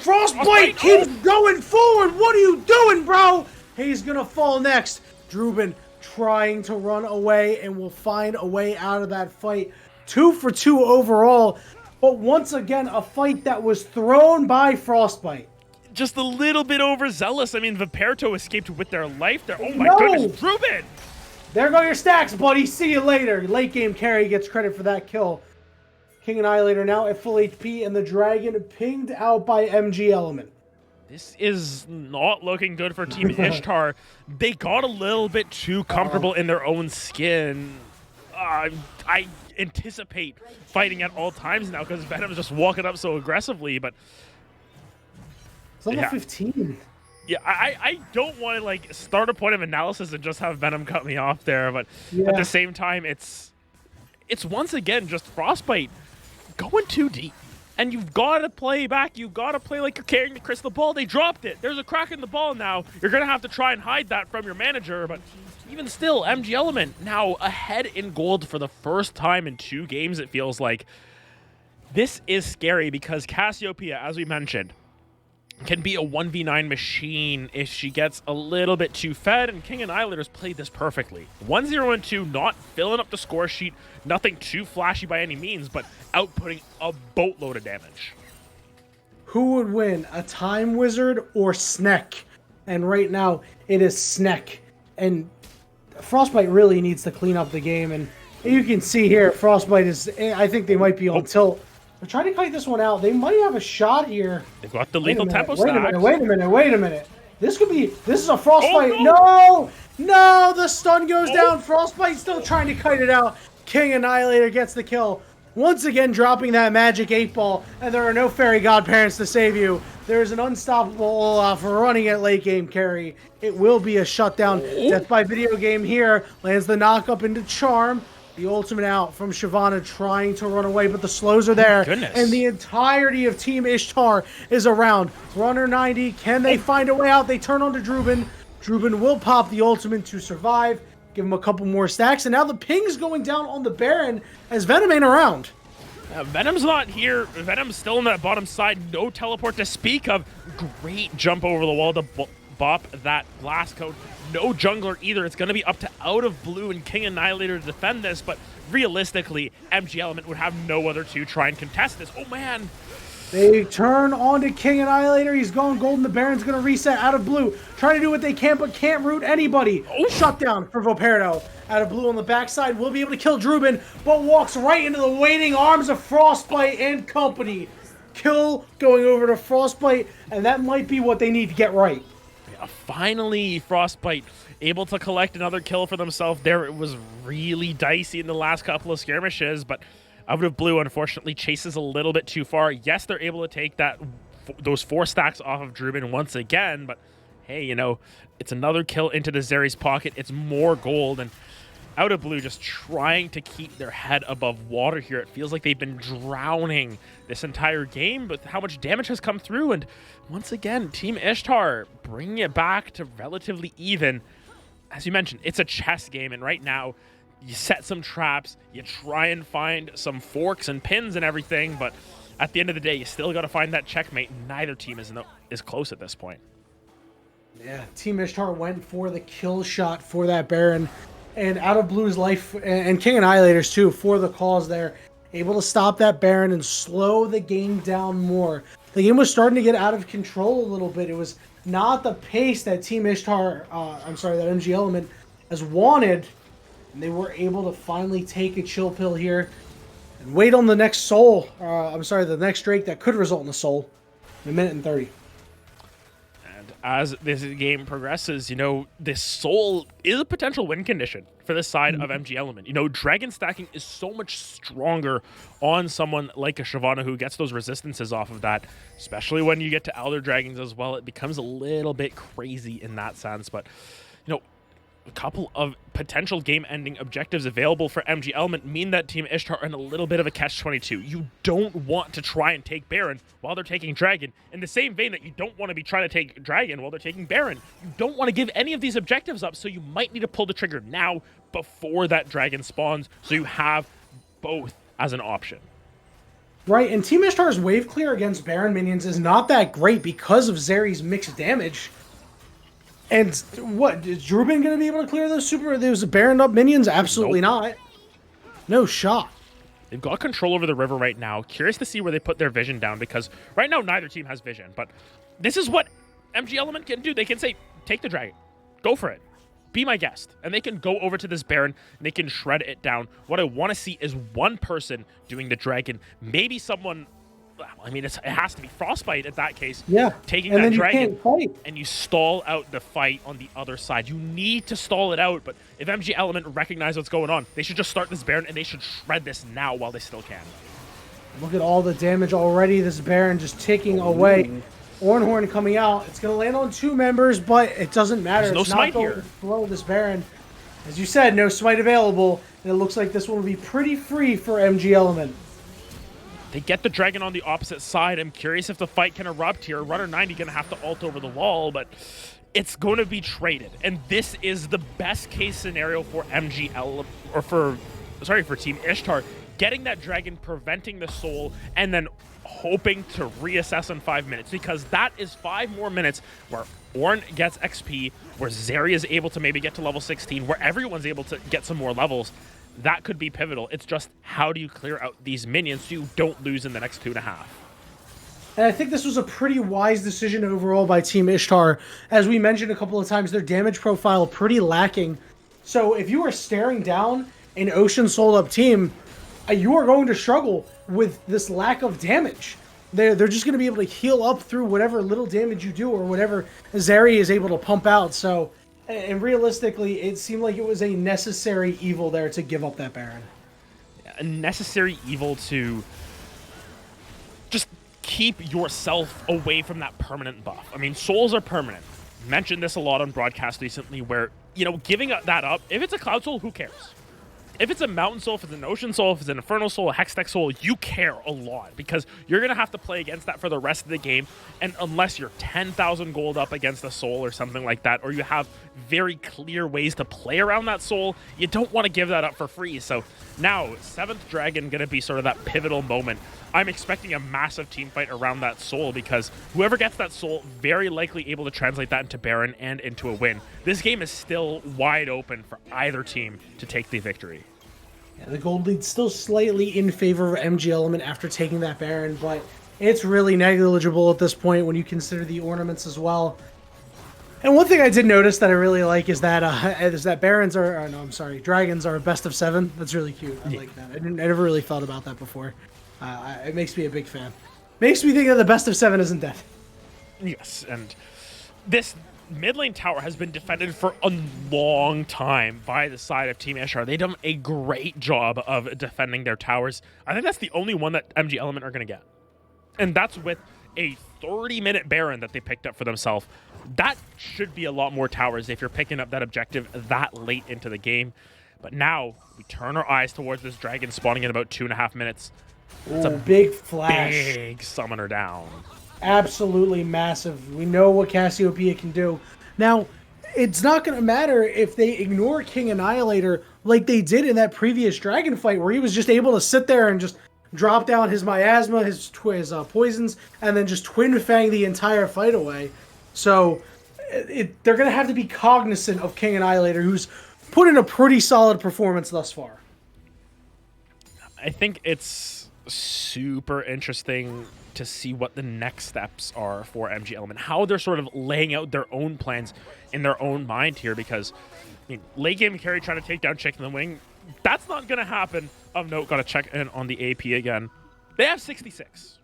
Frostbite keeps going forward. What are you doing, bro? He's gonna fall next. Drubin trying to run away and will find a way out of that fight. 2 for 2 overall, but once again, a fight that was thrown by Frostbite. Just a little bit overzealous. I mean, Viperto escaped with their life there. Oh my goodness, Drubin! There go your stacks, buddy. See you later. Late game carry gets credit for that kill. King Annihilator now at full HP, and the Dragon pinged out by MG Element. This is not looking good for Team Ishtar. They got a little bit too comfortable in their own skin. I anticipate fighting at all times now because Venom's just walking up so aggressively, but it's level 15. Yeah, I don't want to start a point of analysis and just have Venom cut me off there, but at the same time, it's once again just Frostbite going too deep. And you've got to play back. You've got to play like you're carrying the crystal ball. They dropped it. There's a crack in the ball now. You're going to have to try and hide that from your manager. But even still, MG Element now ahead in gold for the first time in 2 games, it feels like. This is scary because Cassiopeia, as we mentioned, can be a 1v9 machine if she gets a little bit too fed, and King Annihilator's played this perfectly. 1-0 and 2, not filling up the score sheet, nothing too flashy by any means, but outputting a boatload of damage. Who would win, a Time Wizard or Sneck? And right now, it is Sneck. And Frostbite really needs to clean up the game, and you can see here, Frostbite is, I think they might be on tilt. They're trying to kite this one out. They might have a shot here. They've got the lethal tempo Wait a minute. This is a Frostbite. Oh, no, the stun goes down. Frostbite still trying to kite it out. King Annihilator gets the kill. once again dropping that magic 8-ball, and there are no fairy godparents to save you. There's an unstoppable Olaf running at late game carry. It will be a shutdown. Death by video game here. Lands the knock up into Charm. The ultimate out from Shyvana trying to run away, but the slows are there. Goodness. And the entirety of Team Ishtar is around. Runner 90, can they find a way out? They turn on to Druben. Druben will pop the ultimate to survive. Give him a couple more stacks, and now the ping's going down on the Baron as Venom ain't around. Venom's not here. Venom's still on that bottom side. No teleport to speak of. Great jump over the wall to bop that blast code. No jungler either. It's going to be up to Out of Blue and King Annihilator to defend this, but realistically, MG Element would have no other to try and contest this. Oh, man. They turn on to King Annihilator. He's gone golden. The Baron's going to reset. Out of Blue, trying to do what they can, but can't root anybody. Oh. Shutdown for Voperdo. Out of Blue on the backside will be able to kill Druben, but walks right into the waiting arms of Frostbite and company. Kill going over to Frostbite, and that might be what they need to get right. Yeah, finally, Frostbite able to collect another kill for themselves there. It was really dicey in the last couple of skirmishes, but Out of Blue, unfortunately, chases a little bit too far. Yes, they're able to take those 4 stacks off of Druben once again, but hey, you know, it's another kill into the Zeri's pocket. It's more gold, and Out of Blue just trying to keep their head above water here. It feels like they've been drowning this entire game, but how much damage has come through, and once again, Team Ishtar bringing it back to relatively even. As you mentioned, it's a chess game, and right now, you set some traps, you try and find some forks and pins and everything, but at the end of the day, you still got to find that checkmate. Neither team is close at this point. Yeah, Team Ishtar went for the kill shot for that Baron, and Out of Blue's life, and King Annihilators too, for the cause there. Able to stop that Baron and slow the game down more. The game was starting to get out of control a little bit. It was not the pace that Team Ishtar, that MG Element has wanted. And they were able to finally take a chill pill here and wait on the next soul. The next Drake that could result in a soul in 1 minute and 30. And as this game progresses, you know, this soul is a potential win condition for this side of MG Element. You know, dragon stacking is so much stronger on someone like a Shyvana who gets those resistances off of that, especially when you get to Elder Dragons as well. It becomes a little bit crazy in that sense, but, you know, a couple of potential game-ending objectives available for MG Element mean that Team Ishtar are in a little bit of a catch-22. You don't want to try and take Baron while they're taking Dragon. In the same vein that you don't want to be trying to take Dragon while they're taking Baron. You don't want to give any of these objectives up, so you might need to pull the trigger now before that Dragon spawns, so you have both as an option. Right, and Team Ishtar's wave clear against Baron minions is not that great because of Zeri's mixed damage. And what, is Druben going to be able to clear those Baron up minions? Absolutely not. No shot. They've got control over the river right now. Curious to see where they put their vision down, because right now neither team has vision. But this is what MG Element can do. They can say, take the dragon. Go for it. Be my guest. And they can go over to this Baron, and they can shred it down. What I want to see is one person doing the dragon. Maybe someone... I mean, it has to be Frostbite at that case. Yeah. Taking that dragon, and you stall out the fight on the other side. You need to stall it out, but if MG Element recognize what's going on, they should just start this Baron, and they should shred this now while they still can. Look at all the damage already. This Baron just ticking away. Ornhorn coming out. It's going to land on 2 members, but it doesn't matter. There's no smite here. To throw this Baron. As you said, no smite available, and it looks like this one will be pretty free for MG Element. They get the dragon on the opposite side. I'm curious if the fight can erupt here. Runner 90 going to have to ult over the wall, but it's going to be traded. And this is the best case scenario for for Team Ishtar. Getting that dragon, preventing the soul, and then hoping to reassess in 5 minutes, because that is 5 more minutes where Ornn gets XP, where Zeri is able to maybe get to level 16, where everyone's able to get some more levels. That could be pivotal. It's just, how do you clear out these minions so you don't lose in the next 2.5? And I think this was a pretty wise decision overall by Team Ishtar. As we mentioned a couple of times, their damage profile pretty lacking. So if you are staring down an Ocean Soul Up team, you are going to struggle with this lack of damage. They're just going to be able to heal up through whatever little damage you do or whatever Zeri is able to pump out. So... and realistically, it seemed like it was a necessary evil there to give up that Baron. Yeah, a necessary evil to just keep yourself away from that permanent buff. I mean, souls are permanent. Mentioned this a lot on broadcast recently where, giving that up, if it's a Cloud Soul, who cares? If it's a Mountain Soul, if it's an Ocean Soul, if it's an Infernal Soul, a Hextech Soul, you care a lot because you're going to have to play against that for the rest of the game. And unless you're 10,000 gold up against a Soul or something like that, or you have very clear ways to play around that Soul, you don't want to give that up for free. So now, 7th Dragon going to be sort of that pivotal moment. I'm expecting a massive team fight around that Soul because whoever gets that Soul, very likely able to translate that into Baron and into a win. This game is still wide open for either team to take the victory. Yeah, the gold lead's still slightly in favor of MG Element after taking that Baron, but it's really negligible at this point when you consider the ornaments as well. And one thing I did notice that I really like is that Barons Dragons are a best of 7. That's really cute. I like that. I never really thought about that before. It makes me a big fan. Makes me think that the best of 7 isn't dead. Yes, and this mid lane tower has been defended for a long time by the side of Team Ishtar. They've done a great job of defending their towers. I think that's the only one that MG Element are going to get. And that's with a 30-minute Baron that they picked up for themselves. That should be a lot more towers if you're picking up that objective that late into the game. But now, we turn our eyes towards this dragon spawning in about 2.5 minutes. It's a big flash. Big summoner down. Absolutely massive. We know what Cassiopeia can do. Now, it's not going to matter if they ignore King Annihilator like they did in that previous dragon fight where he was just able to sit there and just drop down his miasma, his poisons, and then just twin fang the entire fight away. So they're going to have to be cognizant of King Annihilator, who's put in a pretty solid performance thus far. I think it's super interesting to see what the next steps are for MG Element, how they're sort of laying out their own plans in their own mind here, because late game carry trying to take down Chicken in the Wing, that's not going to happen. Of note, got to check in on the AP again. They have 66.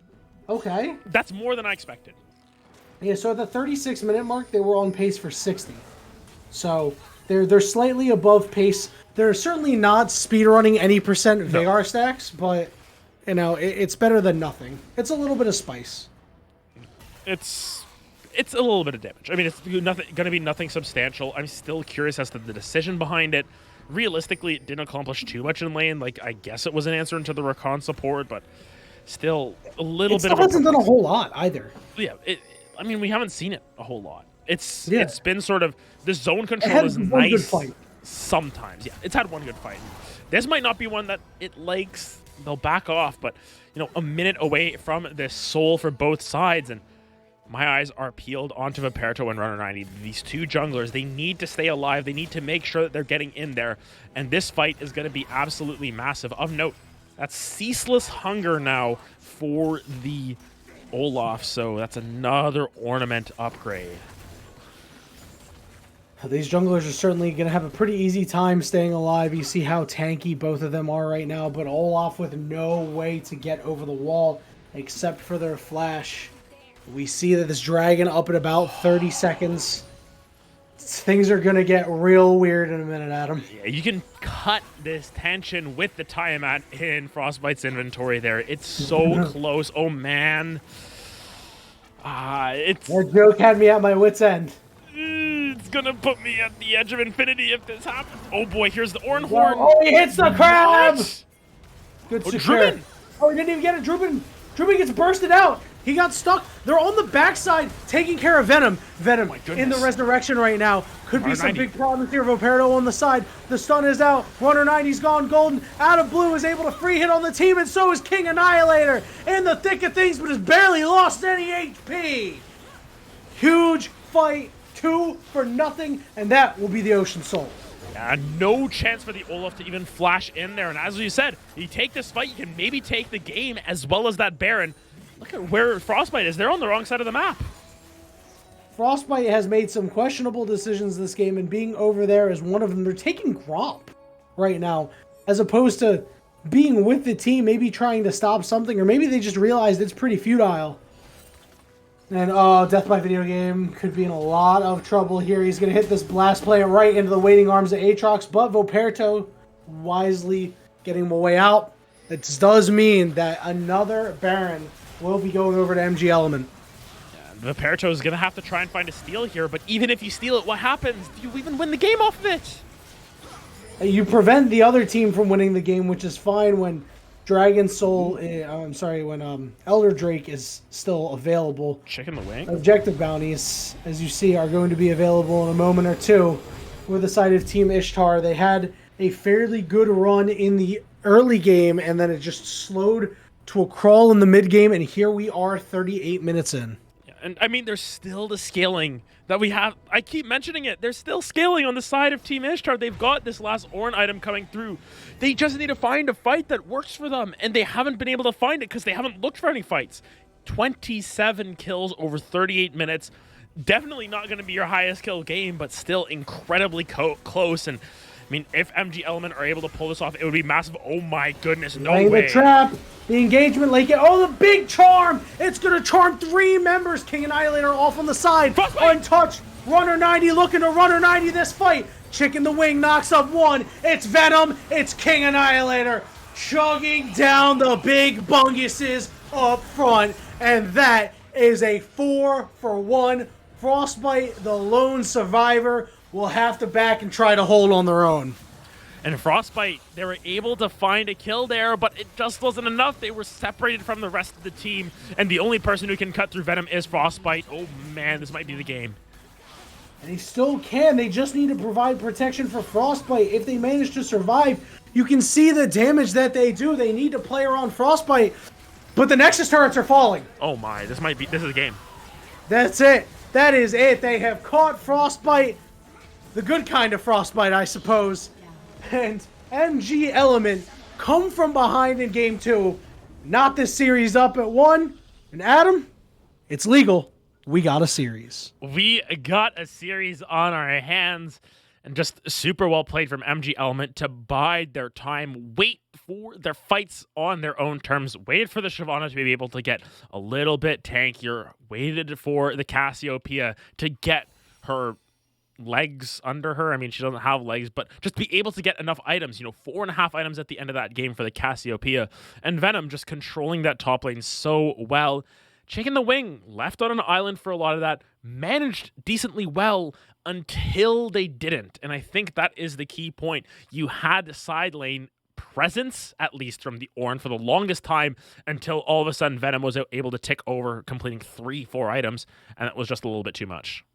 Okay. That's more than I expected. Yeah, so at the 36-minute mark, they were on pace for 60. So they're slightly above pace. They're certainly not speedrunning any percent Vagar stacks, but it's better than nothing. It's a little bit of spice. It's a little bit of damage. I mean, it's going to be nothing substantial. I'm still curious as to the decision behind it. Realistically, it didn't accomplish too much in lane. Like, I guess it was an answer into the recon support, but still a little bit of a... It hasn't done a whole lot either. Yeah, I mean, we haven't seen it a whole lot. It's been sort of... The zone control is one nice good fight. Sometimes. Yeah, it's had one good fight. This might not be one that it likes. They'll back off, but, a minute away from this soul for both sides, and my eyes are peeled onto Vaperto and Runner 90. These two junglers, they need to stay alive. They need to make sure that they're getting in there. And this fight is going to be absolutely massive. Of note, that's Ceaseless Hunger now for the Olaf. So that's another ornament upgrade. These junglers are certainly going to have a pretty easy time staying alive. You see how tanky both of them are right now. But Olaf with no way to get over the wall except for their flash. We see that this dragon up in about 30 seconds. Things are going to get real weird in a minute, Adam. Yeah, you can cut this tension with the Tiamat in Frostbite's inventory there. It's so close. Oh, man. That joke had me at my wit's end. It's going to put me at the edge of infinity if this happens. Oh, boy, here's the Ornhorn. Oh, he hits the crab! What? Good secure. Oh, he didn't even get it. Drubin gets bursted out. He got stuck. They're on the backside taking care of Venom. Venom in the resurrection right now. Could be some big problems here. Vaperto on the side. The stun is out. Runner 90's gone golden. Out of blue is able to free hit on the team, and so is King Annihilator in the thick of things, but has barely lost any HP. Huge fight. 2 for nothing, and that will be the Ocean Soul. No chance for the Olaf to even flash in there. And as you said, you take this fight, you can maybe take the game as well as that Baron. Look at where Frostbite is. They're on the wrong side of the map. Frostbite has made some questionable decisions this game, and being over there is one of them. They're taking Gromp right now, as opposed to being with the team, maybe trying to stop something, or maybe they just realized it's pretty futile. And, Death by Video Game could be in a lot of trouble here. He's going to hit this blast play right into the waiting arms of Aatrox, but Vaperto wisely getting him away out. It does mean that another Baron will be going over to MG Element. Vaperto is going to have to try and find a steal here, but even if you steal it, what happens? Do you even win the game off of it? You prevent the other team from winning the game, which is fine when Dragon Soul, when Elder Drake is still available. Chicken the wing? Objective bounties, as you see, are going to be available in a moment or two. For the side of Team Ishtar, they had a fairly good run in the early game, and then it just slowed to a crawl in the mid game, and here we are 38 minutes in. And I mean, there's still the scaling that we have. I keep mentioning it. There's still scaling on the side of Team Ishtar. They've got this last Ornn item coming through. They just need to find a fight that works for them, and they haven't been able to find it because they haven't looked for any fights. 27 kills over 38 minutes. Definitely not going to be your highest kill game, but still incredibly close. And I mean, if MG Element are able to pull this off, it would be massive. Oh my goodness, no Laying way. the trap, the engagement late. Oh, the big charm! It's gonna charm 3 members. King Annihilator off on the side, untouched. Runner 90 looking to Runner 90 this fight. Chicken the Wing knocks up 1. It's Venom. It's King Annihilator chugging down the big bunguses up front, and that is a 4-for-1. Frostbite, the lone survivor, will have to back and try to hold on their own. And Frostbite, they were able to find a kill there, but it just wasn't enough. They were separated from the rest of the team, and the only person who can cut through Venom is Frostbite. Oh man, this might be the game. And they still can. They just need to provide protection for Frostbite. If they manage to survive, you can see the damage that they do. They need to play around Frostbite, but the Nexus turrets are falling. Oh my, this is the game. That's it. That is it. They have caught Frostbite. The good kind of Frostbite, I suppose. And MG Element come from behind in game 2. Knot this series up at 1. And Adam, it's legal. We got a series. We got a series on our hands. And just super well played from MG Element to bide their time, wait for their fights on their own terms, waited for the Shyvana to be able to get a little bit tankier, waited for the Cassiopeia to get her legs under her. I mean, she doesn't have legs, but just be able to get enough items, 4.5 items at the end of that game for the Cassiopeia. And Venom just controlling that top lane so well. Chicken the Wing left on an island for a lot of that, managed decently well until they didn't. And I think that is the key point. You had side lane presence, at least from the Ornn, for the longest time until all of a sudden Venom was able to tick over, completing 3-4 items, and it was just a little bit too much.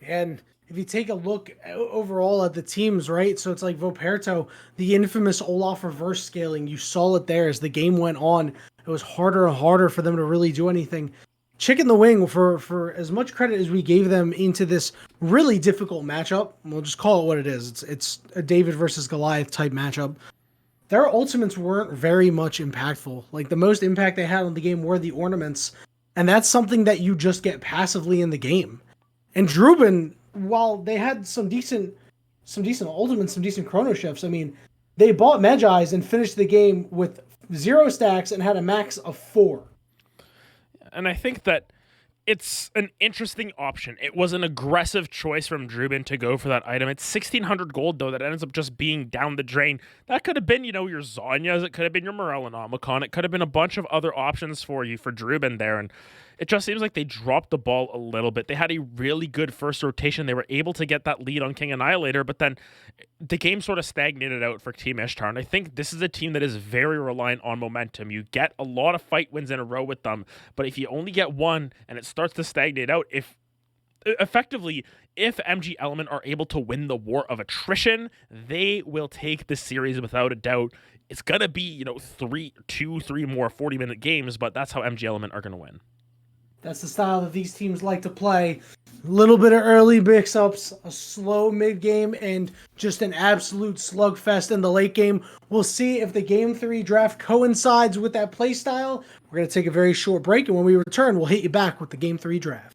And if you take a look overall at the teams, right? So it's like Vaperto, the infamous Olaf reverse scaling. You saw it there as the game went on. It was harder and harder for them to really do anything. Chicken the Wing, for as much credit as we gave them into this really difficult matchup, we'll just call it what it is. It's a David versus Goliath type matchup. Their ultimates weren't very much impactful. Like, the most impact they had on the game were the ornaments, and that's something that you just get passively in the game. And Druben, while they had some decent ultimates, some decent chrono shifts, I mean, they bought Magi's and finished the game with 0 stacks and had a max of 4. And I think that it's an interesting option. It was an aggressive choice from Druben to go for that item. It's 1,600 gold, though, that ends up just being down the drain. That could have been, your Zhonya's. It could have been your Morellonomicon. It could have been a bunch of other options for you for Druben there. And it just seems like they dropped the ball a little bit. They had a really good first rotation. They were able to get that lead on King Annihilator, but then the game sort of stagnated out for Team Ishtar. And I think this is a team that is very reliant on momentum. You get a lot of fight wins in a row with them, but if you only get one and it starts to stagnate out, if MG Element are able to win the war of attrition, they will take the series without a doubt. It's going to be, 3 more 40-minute games, but that's how MG Element are going to win. That's the style that these teams like to play. A little bit of early mix-ups, a slow mid-game, and just an absolute slugfest in the late game. We'll see if the Game 3 draft coincides with that play style. We're going to take a very short break, and when we return, we'll hit you back with the Game 3 draft.